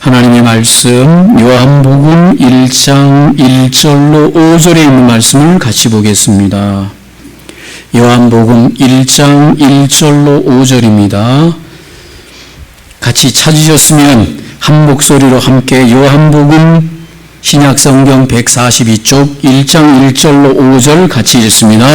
하나님의 말씀 요한복음 1장 1절로 5절에 있는 말씀을 같이 보겠습니다. 요한복음 1장 1절로 5절입니다. 같이 찾으셨으면 한 목소리로 함께 요한복음 신약성경 142쪽 1장 1절로 5절 같이 읽습니다.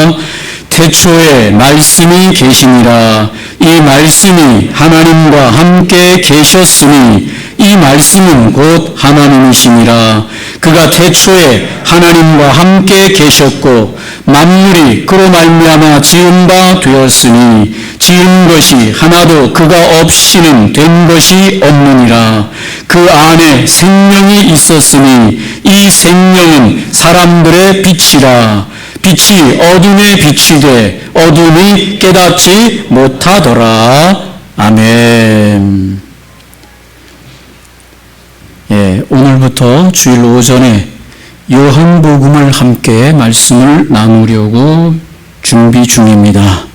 태초에 말씀이 계시니라. 이 말씀이 하나님과 함께 계셨으니 이 말씀은 곧 하나님이시니라. 그가 태초에 하나님과 함께 계셨고 만물이 그로 말미암아 지은 바 되었으니 지은 것이 하나도 그가 없이는 된 것이 없느니라. 그 안에 생명이 있었으니 이 생명은 사람들의 빛이라. 빛이 어둠에 비치되 어둠이 깨닫지 못하더라. 아멘. 오늘부터 주일 오전에 요한복음을 함께 말씀을 나누려고 준비 중입니다.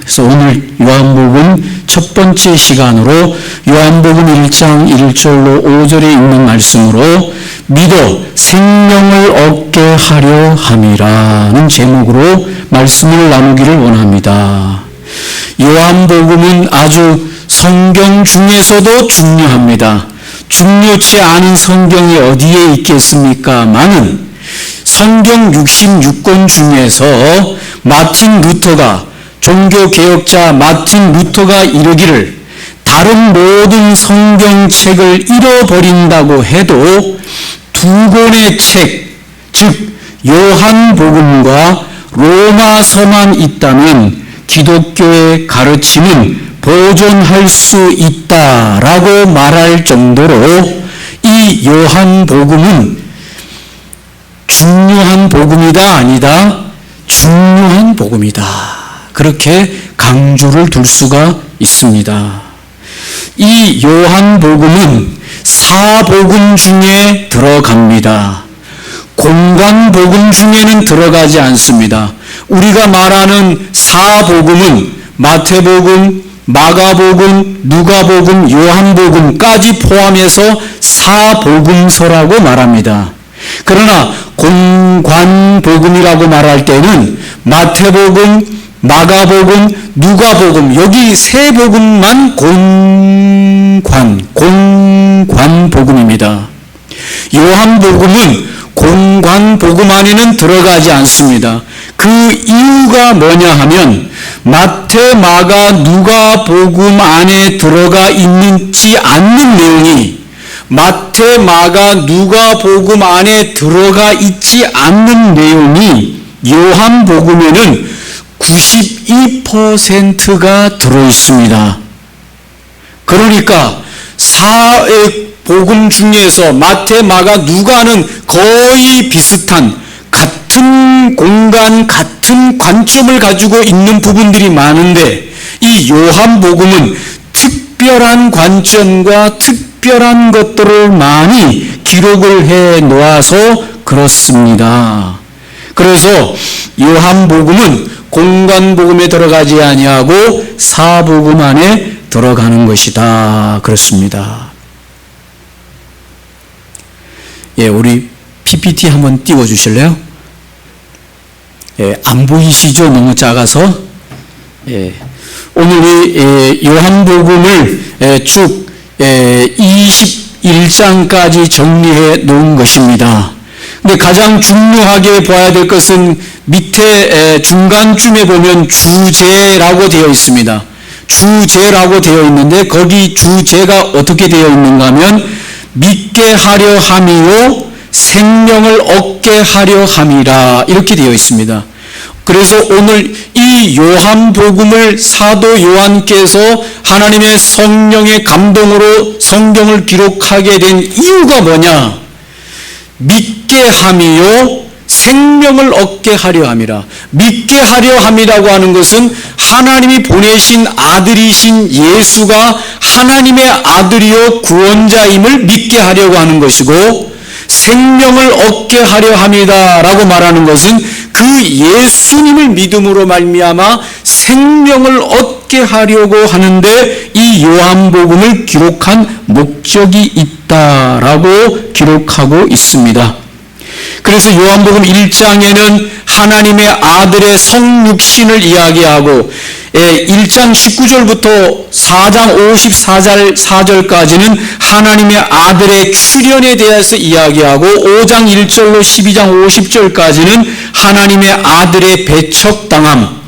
그래서 오늘 요한복음 첫 번째 시간으로 요한복음 1장 1절로 5절에 있는 말씀으로 믿어 생명을 얻게 하려 함이라는 제목으로 말씀을 나누기를 원합니다. 요한복음은 아주 성경 중에서도 중요합니다. 중요치 않은 성경이 어디에 있겠습니까마는 성경 66권 중에서 마틴 루터가 종교개혁자 마틴 루터가 이르기를 다른 모든 성경책을 잃어버린다고 해도 두 권의 책, 즉 요한복음과 로마서만 있다면 기독교의 가르침은 보존할 수 있다라고 말할 정도로 이 요한복음은 중요한 복음이다 아니다? 중요한 복음이다. 그렇게 강조를 둘 수가 있습니다. 이 요한복음은 사복음 중에 들어갑니다. 공관복음 중에는 들어가지 않습니다. 우리가 말하는 사복음은 마태복음, 마가복음, 누가복음, 요한복음까지 포함해서 사복음서라고 말합니다. 그러나 공관복음이라고 말할 때는 마태복음, 마가복음, 누가복음 여기 세 복음만 공관복음입니다. 요한복음은 공관복음 안에는 들어가지 않습니다. 그 이유가 뭐냐 하면 마태, 마가, 누가복음 안에 들어가 있지 않는 내용이 마태, 마가, 누가복음 안에 들어가 있지 않는 내용이 요한복음에는 92%가 들어있습니다. 그러니까 사복음 중에서 마태, 마가, 누가는 거의 비슷한 같은 공간, 같은 관점을 가지고 있는 부분들이 많은데 이 요한복음은 특별한 관점과 특별한 것들을 많이 기록을 해 놓아서 그렇습니다. 그래서 요한복음은 공관복음에 들어가지 아니하고 사복음 안에 들어가는 것이다. 그렇습니다. 우리 PPT 한번 띄워 주실래요? 안 보이시죠? 너무 작아서. 오늘 이 요한복음을 쭉 21장까지 정리해 놓은 것입니다. 근데 가장 중요하게 봐야 될 것은 밑에 중간쯤에 보면 주제라고 되어 있습니다. 주제라고 되어 있는데 거기 주제가 어떻게 되어 있는가 하면 믿게 하려 함이요 생명을 얻게 하려 함이라 이렇게 되어 있습니다. 그래서 오늘 이 요한복음을 사도 요한께서 하나님의 성령의 감동으로 성경을 기록하게 된 이유가 뭐냐? 믿게 함이요 생명을 얻게 하려 함이라. 믿게 하려 함이라고 하는 것은 하나님이 보내신 아들이신 예수가 하나님의 아들이요 구원자임을 믿게 하려고 하는 것이고 생명을 얻게 하려 함이다라고 말하는 것은 그 예수님을 믿음으로 말미암아 생명을 얻게 하려고 하는데 이 요한복음을 기록한 목적이 있다라고 기록하고 있습니다. 그래서 요한복음 1장에는 하나님의 아들의 성육신을 이야기하고 1장 19절부터 4장 54절까지는 하나님의 아들의 출현에 대해서 이야기하고 5장 1절로 12장 50절까지는 하나님의 아들의 배척당함,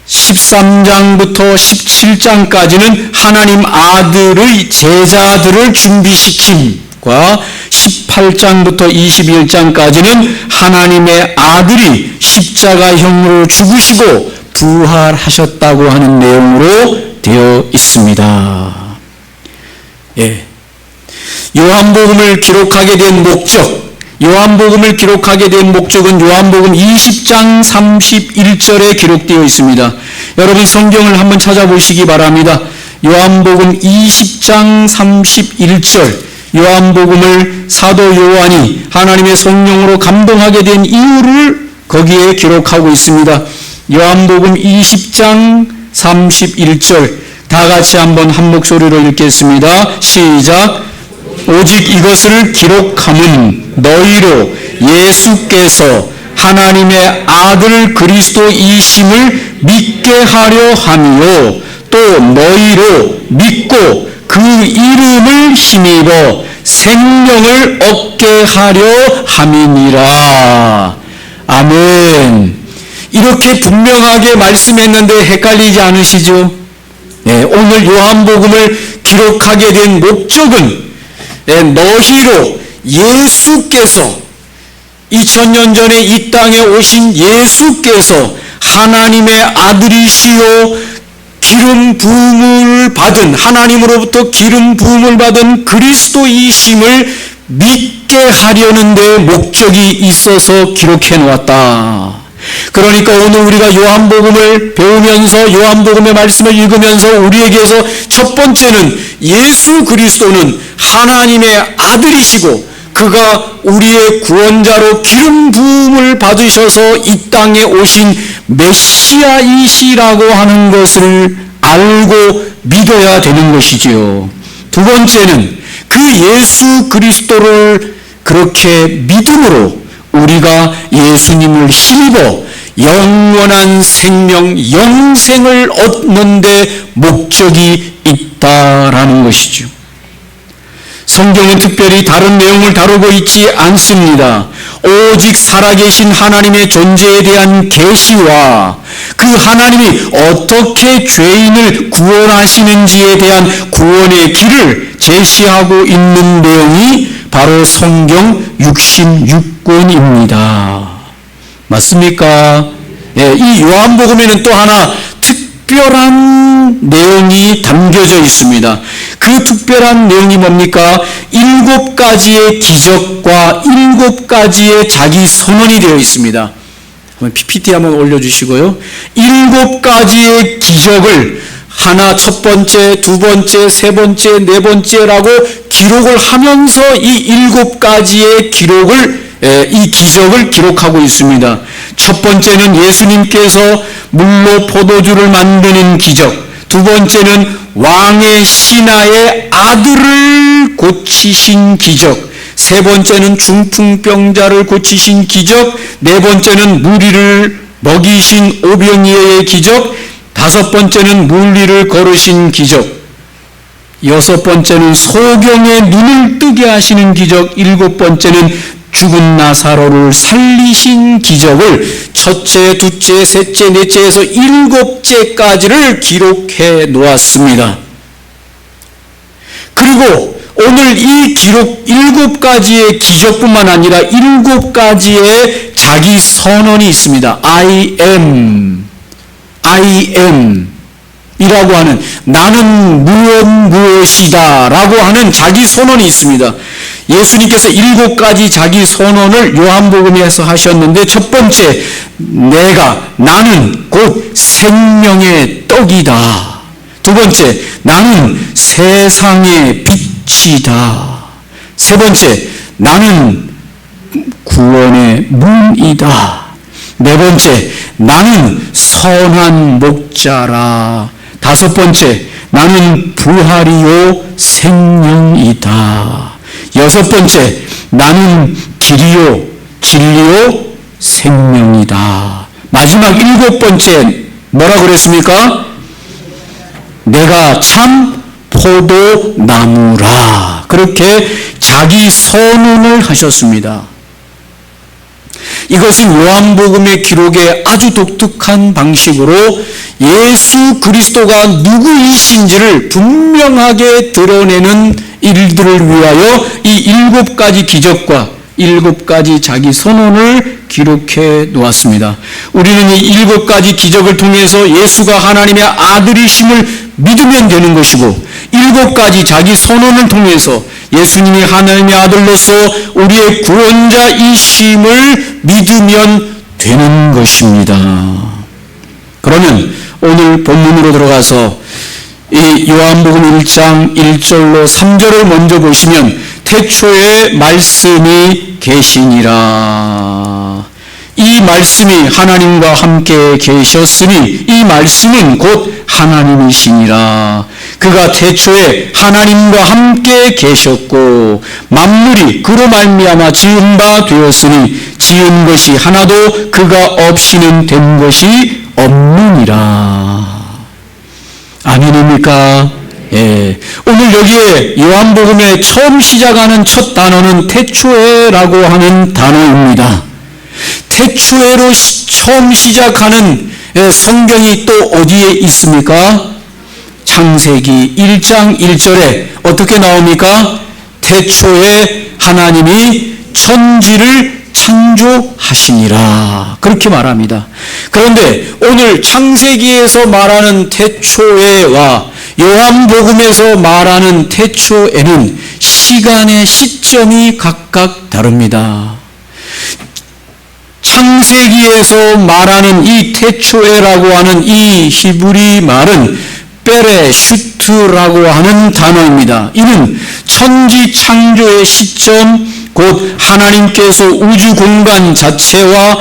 13장부터 17장까지는 하나님 아들의 제자들을 준비시킴과 18장부터 21장까지는 하나님의 아들이 십자가형으로 죽으시고 부활하셨다고 하는 내용으로 되어 있습니다. 요한복음을 기록하게 된 목적, 요한복음을 기록하게 된 목적은 요한복음 20장 31절에 기록되어 있습니다. 여러분 성경을 한번 찾아보시기 바랍니다. 요한복음 20장 31절, 요한복음을 사도 요한이 하나님의 성령으로 감동하게 된 이유를 거기에 기록하고 있습니다. 요한복음 20장 31절 다 같이 한번 한 목소리로 읽겠습니다. 시작. 오직 이것을 기록함은 너희로 예수께서 하나님의 아들 그리스도이심을 믿게 하려 함이요 또 너희로 믿고 그 이름을 힘입어 생명을 얻게 하려 함이니라. 아멘. 이렇게 분명하게 말씀했는데 헷갈리지 않으시죠? 오늘 요한복음을 기록하게 된 목적은 너희로 예수께서 2000년 전에 이 땅에 오신 예수께서 하나님의 아들이시요 기름 부음을 받은 하나님으로부터 기름 부음을 받은 그리스도이심을 믿게 하려는 데 목적이 있어서 기록해 놓았다. 그러니까 오늘 우리가 요한복음을 배우면서 요한복음의 말씀을 읽으면서 우리에게서 첫 번째는 예수 그리스도는 하나님의 아들이시고 그가 우리의 구원자로 기름 부음을 받으셔서 이 땅에 오신 메시아이시라고 하는 것을 알고 믿어야 되는 것이지요. 두 번째는 그 예수 그리스도를 그렇게 믿음으로 우리가 예수님을 힘입어 영원한 생명, 영생을 얻는 데 목적이 있다라는 것이죠. 성경은 특별히 다른 내용을 다루고 있지 않습니다. 오직 살아계신 하나님의 존재에 대한 계시와 그 하나님이 어떻게 죄인을 구원하시는지에 대한 구원의 길을 제시하고 있는 내용이 바로 성경 66권입니다. 맞습니까? 이 요한복음에는 또 하나 특별한 내용이 담겨져 있습니다. 그 특별한 내용이 뭡니까? 7가지의 기적과 7가지의 자기 선언이 되어 있습니다. PPT 한번 올려주시고요. 7가지의 기적을 하나, 첫 번째, 두 번째, 세 번째, 네 번째라고 기록을 하면서 이 7가지의 이 기적을 기록하고 있습니다. 첫 번째는 예수님께서 물로 포도주를 만드는 기적, 두 번째는 왕의 신하의 아들을 고치신 기적, 세 번째는 중풍병자를 고치신 기적, 네 번째는 무리를 먹이신 오병이어의 기적, 다섯 번째는 물리를 걸으신 기적, 여섯 번째는 소경의 눈을 뜨게 하시는 기적, 일곱 번째는 죽은 나사로를 살리신 기적을 첫째, 둘째, 셋째, 넷째에서 7째까지를 기록해 놓았습니다. 그리고 오늘 이 기록 7가지의 기적뿐만 아니라 7가지의 자기 선언이 있습니다. I am 이라고 하는 나는 무엇이다 라고 하는 자기 선언이 있습니다. 예수님께서 7가지 자기 선언을 요한복음에서 하셨는데, 첫 번째, 나는 곧 생명의 떡이다. 두 번째, 나는 세상의 빛이다. 세 번째, 나는 구원의 문이다. 네 번째, 나는 선한 목자라. 다섯 번째, 나는 부활이요 생명이다. 여섯 번째, 나는 길이요 진리요 생명이다. 마지막 일곱 번째 뭐라 그랬습니까? 내가 참 포도나무라. 그렇게 자기 선언을 하셨습니다. 이것은 요한복음의 기록에 아주 독특한 방식으로 예수 그리스도가 누구이신지를 분명하게 드러내는 일들을 위하여 이 일곱 가지 기적과 일곱 가지 자기 선언을 기록해 놓았습니다. 우리는 이 일곱 가지 기적을 통해서 예수가 하나님의 아들이심을 믿으면 되는 것이고, 일곱 가지 자기 선언을 통해서 예수님이 하나님의 아들로서 우리의 구원자이심을 믿으면 되는 것입니다. 그러면 오늘 본문으로 들어가서 이 요한복음 1장 1절로 3절을 먼저 보시면 태초에 말씀이 계시니라. 이 말씀이 하나님과 함께 계셨으니 이 말씀은 곧 하나님이시니라. 그가 태초에 하나님과 함께 계셨고 만물이 그로 말미암아 지은 바 되었으니 지은 것이 하나도 그가 없이는 된 것이 없느니라. 아멘입니까? 예. 오늘 여기에 요한복음에 처음 시작하는 첫 단어는 태초에라고 하는 단어입니다. 태초에로 처음 시작하는 성경이 또 어디에 있습니까? 창세기 1장 1절에 어떻게 나옵니까? 태초에 하나님이 천지를 창조하시니라. 그렇게 말합니다. 그런데 오늘 창세기에서 말하는 태초에와 요한복음에서 말하는 태초에는 시간의 시점이 각각 다릅니다. 창세기에서 말하는 이 태초에라고 하는 이 히브리 말은 베레슈트라고 하는 단어입니다. 이는 천지 창조의 시점, 곧 하나님께서 우주 공간 자체와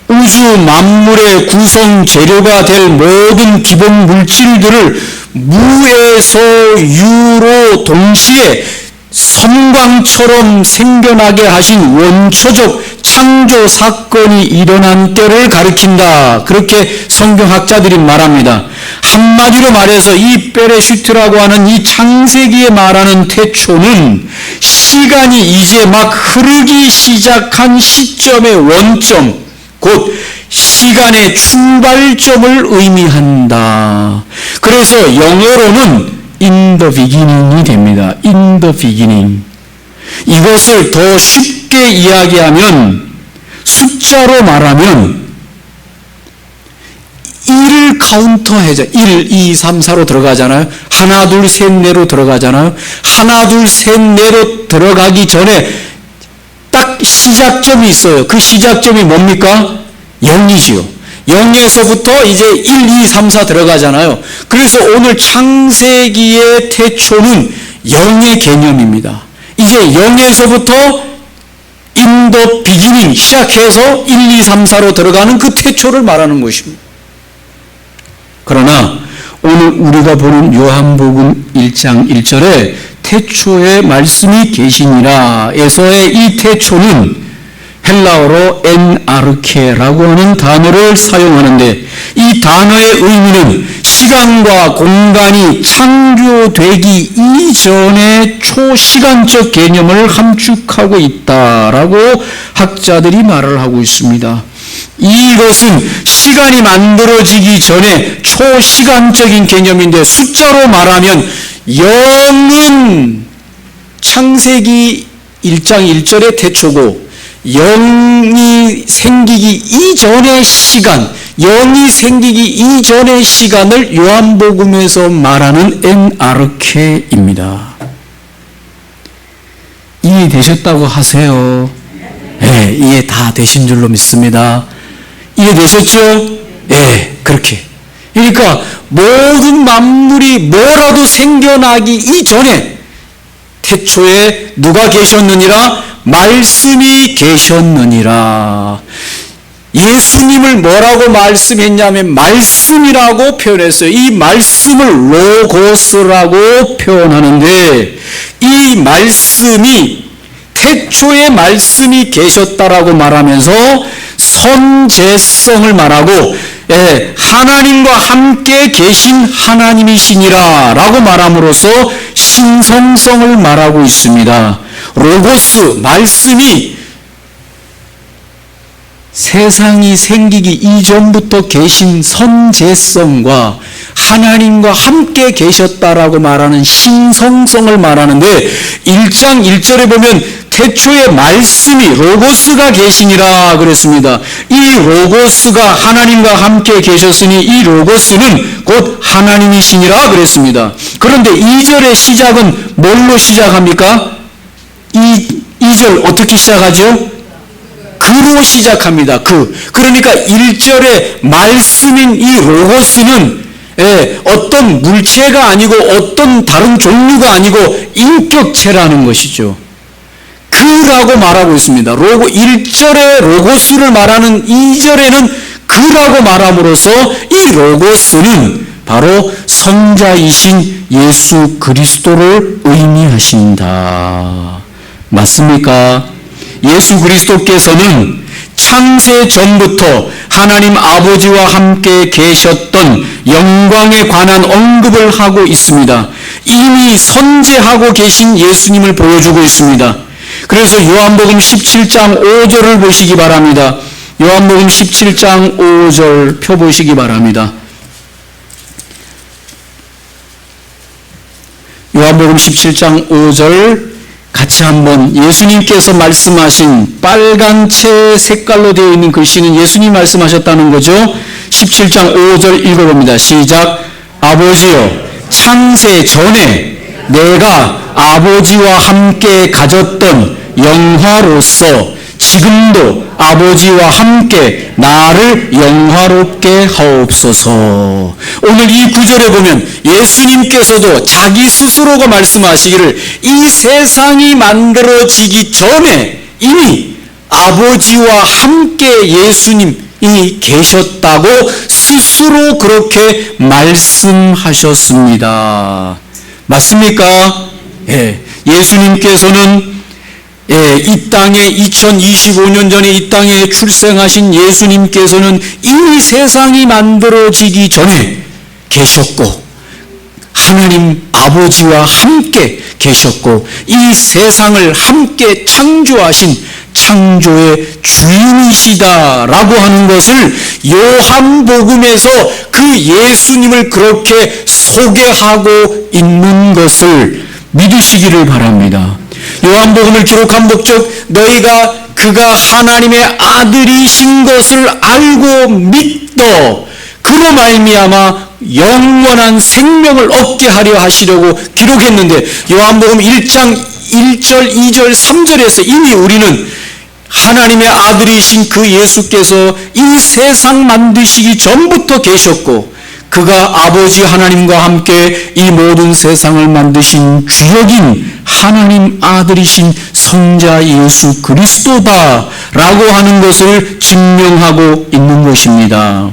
우주 만물의 구성 재료가 될 모든 기본 물질들을 무에서 유로 동시에 섬광처럼 생겨나게 하신 원초적 창조 사건이 일어난 때를 가리킨다. 그렇게 성경학자들이 말합니다. 한마디로 말해서 이 베레슈트라고 하는 이 창세기에 말하는 태초는 시간이 이제 막 흐르기 시작한 시점의 원점, 곧 시간의 출발점을 의미한다. 그래서 영어로는 in the beginning이 됩니다. in the beginning. 이것을 더 쉽게 이야기하면, 숫자로 말하면 1을 카운터해줘. 1, 2, 3, 4로 들어가잖아요. 하나, 둘, 셋, 넷로 들어가잖아요. 하나, 둘, 셋, 넷로 들어가기 전에 딱 시작점이 있어요. 그 시작점이 뭡니까? 0이지요. 0에서부터 이제 1, 2, 3, 4 들어가잖아요. 그래서 오늘 창세기의 태초는 0의 개념입니다. 이제 0에서부터 in the beginning 시작해서 1, 2, 3, 4로 들어가는 그 태초를 말하는 것입니다. 그러나 오늘 우리가 보는 요한복음 1장 1절에 태초에 말씀이 계시니라 에서의 이 태초는 헬라어로 엔아르케라고 하는 단어를 사용하는데, 이 단어의 의미는 시간과 공간이 창조되기 이전의 초시간적 개념을 함축하고 있다라고 학자들이 말을 하고 있습니다. 이것은 시간이 만들어지기 전에 초시간적인 개념인데, 숫자로 말하면 0은 창세기 1장 1절의 태초고, 0이 생기기 이전의 시간, 0이 생기기 이전의 시간을 요한복음에서 말하는 엔아르케입니다. 이해되셨다고 하세요? 네, 이해 다 되신 줄로 믿습니다. 이해되셨죠? 네, 그렇게. 그러니까 모든 만물이 뭐라도 생겨나기 이전에 태초에 누가 계셨느니라? 말씀이 계셨느니라. 예수님을 뭐라고 말씀했냐면 말씀이라고 표현했어요. 이 말씀을 로고스라고 표현하는데 이 말씀이 태초에 말씀이 계셨다라고 말하면서 선제성을 말하고 하나님과 함께 계신 하나님이시니라 라고 말함으로써 신성성을 말하고 있습니다. 로고스, 말씀이 세상이 생기기 이전부터 계신 선제성과 하나님과 함께 계셨다라고 말하는 신성성을 말하는데 1장 1절에 보면 태초에 말씀이 로고스가 계시니라 그랬습니다. 이 로고스가 하나님과 함께 계셨으니 이 로고스는 곧 하나님이시니라 그랬습니다. 그런데 2절의 시작은 뭘로 시작합니까? 2절 어떻게 시작하죠? 그로 시작합니다. 그러니까 1절의 말씀인 이 로고스는 어떤 물체가 아니고 어떤 다른 종류가 아니고 인격체라는 것이죠. 그라고 말하고 있습니다. 1절의 로고스를 말하는 2절에는 그라고 말함으로써 이 로고스는 바로 성자이신 예수 그리스도를 의미하신다. 맞습니까? 예수 그리스도께서는 창세 전부터 하나님 아버지와 함께 계셨던 영광에 관한 언급을 하고 있습니다. 이미 선제하고 계신 예수님을 보여주고 있습니다. 그래서 요한복음 17장 5절을 보시기 바랍니다. 요한복음 17장 5절 펴보시기 바랍니다. 요한복음 17장 5절 같이 한번 예수님께서 말씀하신 빨간채 색깔로 되어 있는 글씨는 예수님 말씀하셨다는 거죠. 17장 5절 읽어봅니다. 시작. 아버지여, 창세 전에 내가 아버지와 함께 가졌던 영화로서 지금도 아버지와 함께 나를 영화롭게 하옵소서. 오늘 이 구절에 보면 예수님께서도 자기 스스로가 말씀하시기를 이 세상이 만들어지기 전에 이미 아버지와 함께 예수님이 계셨다고 스스로 그렇게 말씀하셨습니다. 맞습니까? 예수님께서는 이 땅에 2025년 전에 이 땅에 출생하신 예수님께서는 이미 세상이 만들어지기 전에 계셨고 하나님 아버지와 함께 계셨고 이 세상을 함께 창조하신 창조의 주인이시다라고 하는 것을 요한복음에서 그 예수님을 그렇게 소개하고 있는 것을 믿으시기를 바랍니다. 요한복음을 기록한 목적 너희가 그가 하나님의 아들이신 것을 알고 믿도 그로 말미암아 영원한 생명을 얻게 하려 하시려고 기록했는데 요한복음 1장 1절 2절 3절에서 이미 우리는 하나님의 아들이신 그 예수께서 이 세상 만드시기 전부터 계셨고 그가 아버지 하나님과 함께 이 모든 세상을 만드신 주역인 하나님 아들이신 성자 예수 그리스도다라고 하는 것을 증명하고 있는 것입니다.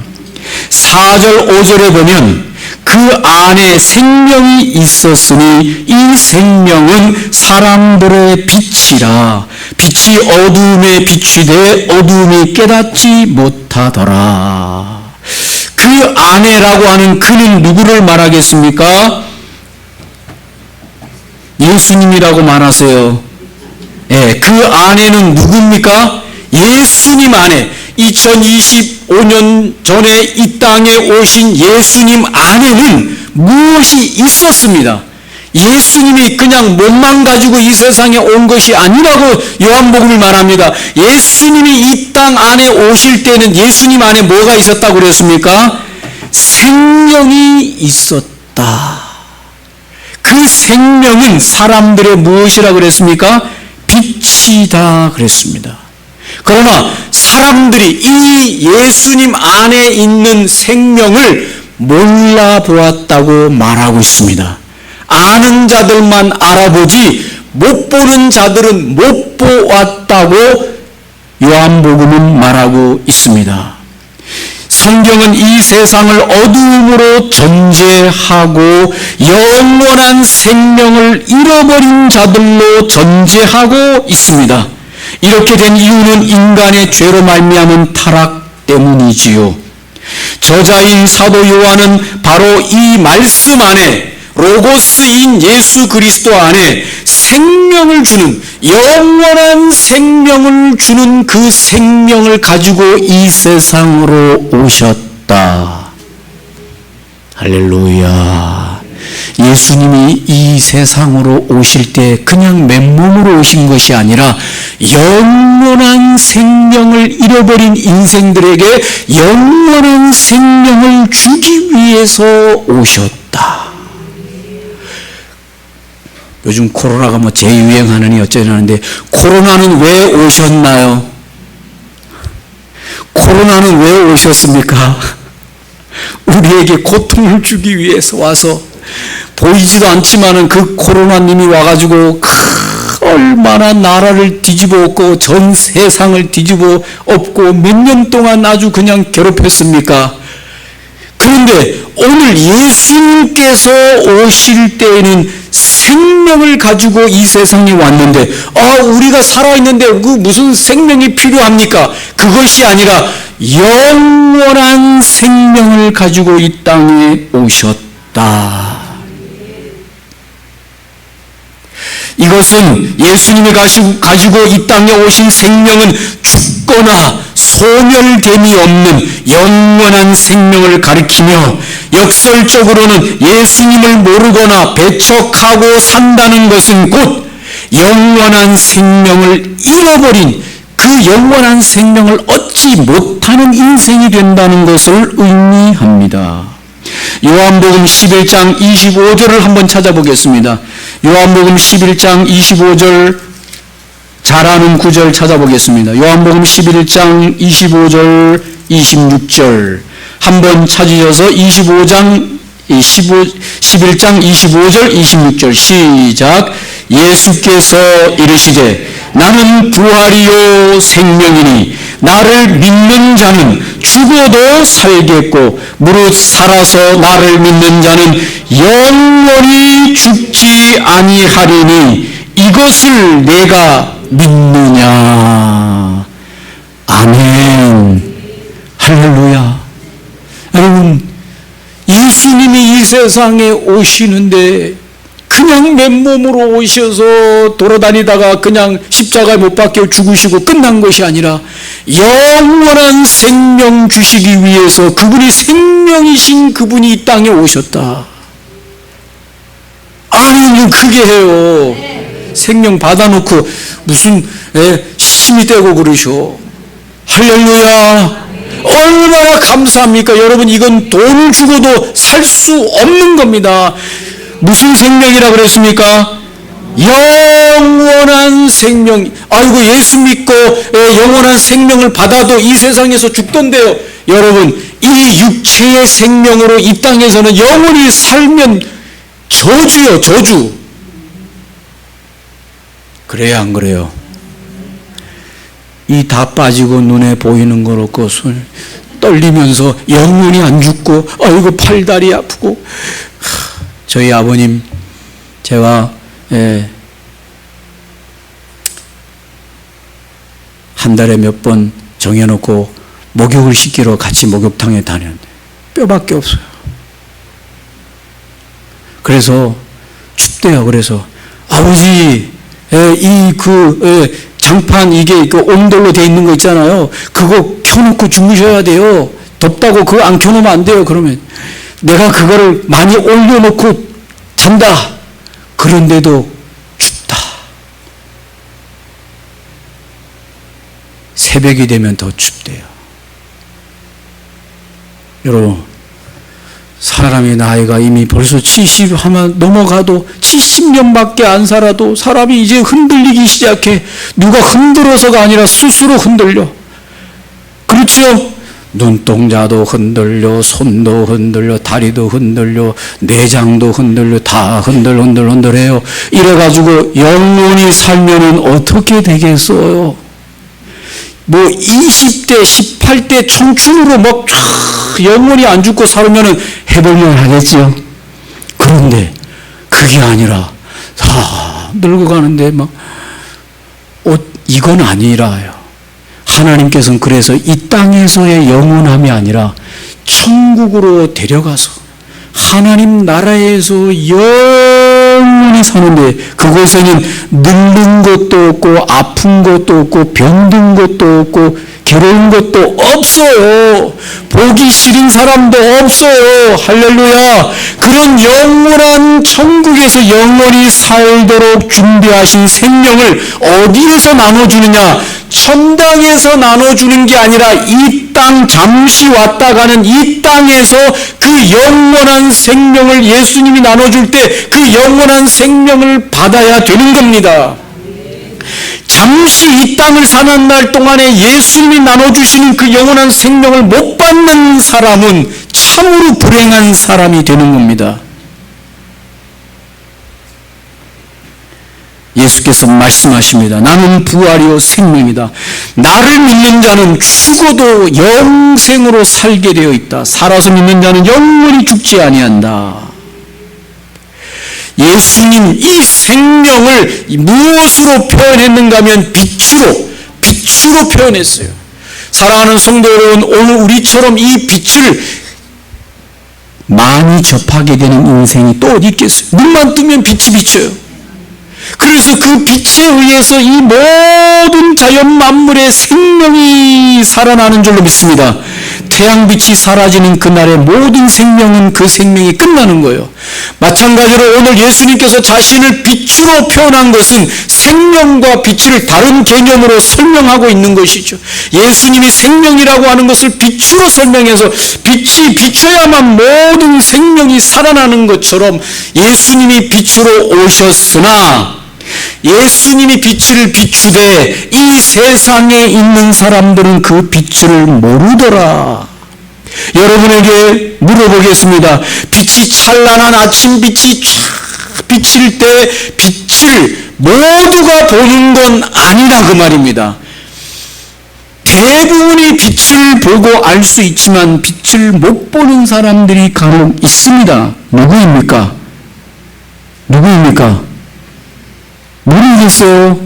4절 5절에 보면 그 안에 생명이 있었으니 이 생명은 사람들의 빛이라 빛이 어두움에 비추되 어두움이 깨닫지 못하더라. 그 안에라고 하는 그는 누구를 말하겠습니까? 예수님이라고 말하세요. 그 안에는 누굽니까? 예수님 안에 2025년 전에 이 땅에 오신 예수님 안에는 무엇이 있었습니다. 예수님이 그냥 몸만 가지고 이 세상에 온 것이 아니라고 요한복음이 말합니다. 예수님이 이 땅 안에 오실 때는 예수님 안에 뭐가 있었다고 그랬습니까? 생명이 있었다. 그 생명은 사람들의 무엇이라고 그랬습니까? 빛이다 그랬습니다. 그러나 사람들이 이 예수님 안에 있는 생명을 몰라보았다고 말하고 있습니다. 아는 자들만 알아보지 못 보는 자들은 못 보았다고 요한복음은 말하고 있습니다. 성경은 이 세상을 어두움으로 전제하고 영원한 생명을 잃어버린 자들로 전제하고 있습니다. 이렇게 된 이유는 인간의 죄로 말미암은 타락 때문이지요. 저자인 사도 요한은 바로 이 말씀 안에, 로고스인 예수 그리스도 안에 생명을 주는, 영원한 생명을 주는 그 생명을 가지고 이 세상으로 오셨다. 할렐루야. 예수님이 이 세상으로 오실 때 그냥 맨몸으로 오신 것이 아니라 영원한 생명을 잃어버린 인생들에게 영원한 생명을 주기 위해서 오셨다. 요즘 코로나가 뭐 재유행하느니 어쩌냐는데, 코로나는 왜 오셨나요? 코로나는 왜 오셨습니까? 우리에게 고통을 주기 위해서 와서, 보이지도 않지만은 그 코로나님이 와가지고 얼마나 나라를 뒤집어 엎고 전 세상을 뒤집어 엎고 몇 년 동안 아주 그냥 괴롭혔습니까? 그런데 오늘 예수님께서 오실 때에는 생명을 가지고 이 세상에 왔는데, 우리가 살아있는데 그 무슨 생명이 필요합니까? 그것이 아니라 영원한 생명을 가지고 이 땅에 오셨다. 이것은 예수님이 가지고 이 땅에 오신 생명은 죽거나 소멸됨이 없는 영원한 생명을 가리키며, 역설적으로는 예수님을 모르거나 배척하고 산다는 것은 곧 영원한 생명을 잃어버린, 그 영원한 생명을 얻지 못하는 인생이 된다는 것을 의미합니다. 요한복음 11장 25절을 한번 찾아보겠습니다. 요한복음 11장 25절, 잘 아는 구절 찾아보겠습니다. 요한복음 11장 25절, 26절 한번 찾으셔서 11장 25절, 26절 시작. 예수께서 이르시되 나는 부활이요 생명이니 나를 믿는 자는 죽어도 살겠고 무릇 살아서 나를 믿는 자는 영원히 죽지 아니하리니 이것을 내가 믿느냐. 아멘. 할렐루야. 여러분, 예수님이 이 세상에 오시는데 그냥 맨몸으로 오셔서 돌아다니다가 그냥 십자가에 못 박혀 죽으시고 끝난 것이 아니라 영원한 생명 주시기 위해서 그분이 생명이신 그분이 이 땅에 오셨다. 아니, 크게 해요. 생명 받아놓고 무슨 힘이 되고 그러셔. 할렐루야. 얼마나 감사합니까? 여러분, 이건 돈을 주고도 살 수 없는 겁니다. 무슨 생명이라 그랬습니까? 영원한 생명. 아이고, 예수 믿고 영원한 생명을 받아도 이 세상에서 죽던데요. 여러분, 이 육체의 생명으로 이 땅에서는 영원히 살면 저주요, 저주. 그래야 안 그래요? 이 다 빠지고 눈에 보이는 걸 없고 손 떨리면서 영원히 안 죽고 아이고 팔다리 아프고. 저희 아버님, 제가 한 달에 몇 번 정해놓고 목욕을 시키러 같이 목욕탕에 다녔는데 뼈밖에 없어요. 그래서 춥대요. 그래서 아버지, 장판 이게 그 온돌로 돼 있는 거 있잖아요. 그거 켜놓고 주무셔야 돼요. 덥다고 그거 안 켜놓으면 안 돼요. 그러면 내가 그거를 많이 올려놓고 잔다. 그런데도 춥다. 새벽이 되면 더 춥대요. 여러분, 사람의 나이가 이미 벌써 70 하면 넘어가도 70년밖에 안 살아도 사람이 이제 흔들리기 시작해. 누가 흔들어서가 아니라 스스로 흔들려. 그렇죠? 눈동자도 흔들려, 손도 흔들려, 다리도 흔들려, 내장도 흔들려, 다 흔들해요. 이래가지고 영원히 살면은 어떻게 되겠어요? 뭐 20대, 18대 청춘으로 막 영원히 안 죽고 살으면 해볼만 하겠지요. 그런데 그게 아니라 다 늙어가는데 막 이건 아니라요. 하나님께서는 그래서 이 땅에서의 영원함이 아니라 천국으로 데려가서 하나님 나라에서 영원히 사는데, 그곳에는 늙는 것도 없고 아픈 것도 없고 병든 것도 없고 괴로운 것도 없어요. 보기 싫은 사람도 없어요. 할렐루야. 그런 영원한 천국에서 영원히 살도록 준비하신 생명을 어디에서 나눠주느냐? 천당에서 나눠주는 게 아니라 이 땅, 잠시 왔다 가는 이 땅에서 그 영원한 생명을 예수님이 나눠줄 때 그 영원한 생명을 받아야 되는 겁니다. 잠시 이 땅을 사는 날 동안에 예수님이 나눠주시는 그 영원한 생명을 못 받는 사람은 참으로 불행한 사람이 되는 겁니다. 예수께서 말씀하십니다. 나는 부활이요 생명이다. 나를 믿는 자는 죽어도 영생으로 살게 되어 있다. 살아서 믿는 자는 영원히 죽지 아니한다. 예수님 이 생명을 무엇으로 표현했는가 하면 빛으로 표현했어요. 사랑하는 성도 여러분, 오늘 우리처럼 이 빛을 많이 접하게 되는 인생이 또 어디 있겠어요? 눈만 뜨면 빛이 비쳐요. 그래서 그 빛에 의해서 이 모든 자연 만물의 생명이 살아나는 줄로 믿습니다. 태양빛이 사라지는 그날의 모든 생명은 그 생명이 끝나는 거예요. 마찬가지로 오늘 예수님께서 자신을 빛으로 표현한 것은 생명과 빛을 다른 개념으로 설명하고 있는 것이죠. 예수님이 생명이라고 하는 것을 빛으로 설명해서 빛이 비춰야만 모든 생명이 살아나는 것처럼 예수님이 빛으로 오셨으나 예수님이 빛을 비추되 이 세상에 있는 사람들은 그 빛을 모르더라. 여러분에게 물어보겠습니다. 빛이 찬란한 아침빛이 쫙 비칠 때 빛을 모두가 보는 건 아니라 그 말입니다. 대부분이 빛을 보고 알 수 있지만 빛을 못 보는 사람들이 간혹 있습니다. 누구입니까? 모르겠어요.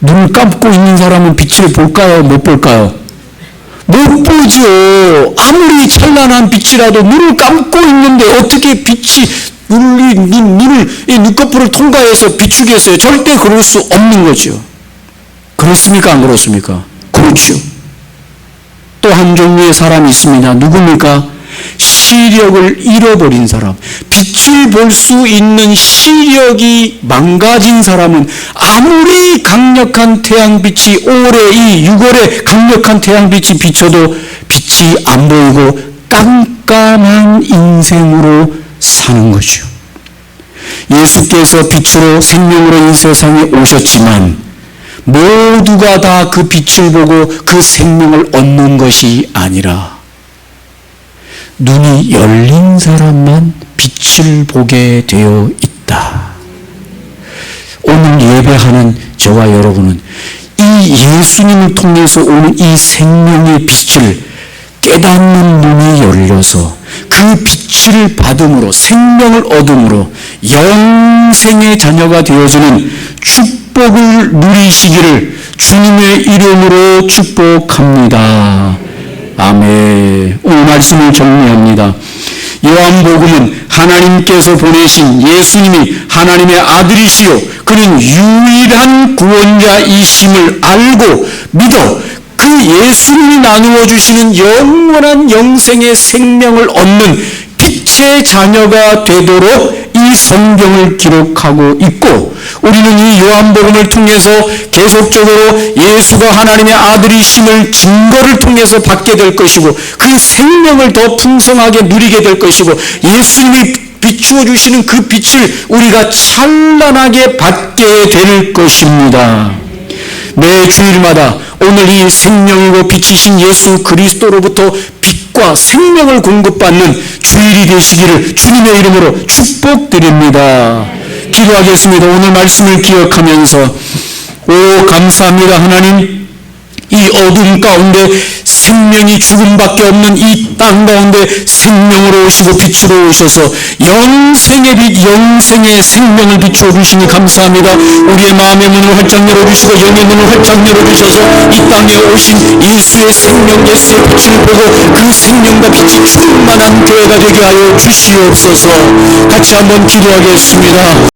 눈을 감고 있는 사람은 빛을 볼까요? 못 볼까요? 못 보죠. 아무리 찬란한 빛이라도 눈을 감고 있는데 어떻게 빛이 눈꺼풀을 통과해서 비추겠어요? 절대 그럴 수 없는 거죠. 그렇습니까? 안 그렇습니까? 그렇죠. 또 한 종류의 사람이 있습니다. 누굽니까? 시력을 잃어버린 사람. 빛을 볼 수 있는 시력이 망가진 사람은 아무리 강력한 태양빛이 올해 이 6월에 강력한 태양빛이 비춰도 빛이 안 보이고 깜깜한 인생으로 사는 거죠. 예수께서 빛으로 생명으로 이 세상에 오셨지만 모두가 다 그 빛을 보고 그 생명을 얻는 것이 아니라 눈이 열린 사람만 빛을 보게 되어 있다. 오늘 예배하는 저와 여러분은 이 예수님을 통해서 오는 이 생명의 빛을 깨닫는 눈이 열려서 그 빛을 받음으로 생명을 얻음으로 영생의 자녀가 되어지는 축복을 누리시기를 주님의 이름으로 축복합니다. 아멘. 오늘 말씀을 정리합니다. 요한복음은 하나님께서 보내신 예수님이 하나님의 아들이시요 그는 유일한 구원자이심을 알고 믿어 그 예수님이 나누어 주시는 영원한 영생의 생명을 얻는 빛의 자녀가 되도록 이 성경을 기록하고 있고, 우리는 이 요한복음을 통해서 계속적으로 예수가 하나님의 아들이심을 증거를 통해서 받게 될 것이고 그 생명을 더 풍성하게 누리게 될 것이고 예수님이 비추어 주시는 그 빛을 우리가 찬란하게 받게 될 것입니다. 매 주일마다 오늘 이 생명이고 빛이신 예수 그리스도로부터 빛과 생명을 공급받는 주일이 되시기를 주님의 이름으로 축복드립니다. 기도하겠습니다. 오늘 말씀을 기억하면서 감사합니다. 하나님, 이 어둠 가운데 생명이 죽음밖에 없는 이 땅 가운데 생명으로 오시고 빛으로 오셔서 영생의 빛, 영생의 생명을 비추어 주시니 감사합니다. 우리의 마음의 문을 활짝 열어주시고 영의 문을 활짝 열어주셔서 이 땅에 오신 예수의 생명, 예수의 빛을 보고 그 생명과 빛이 충만한 교회가 되게 하여 주시옵소서. 같이 한번 기도하겠습니다.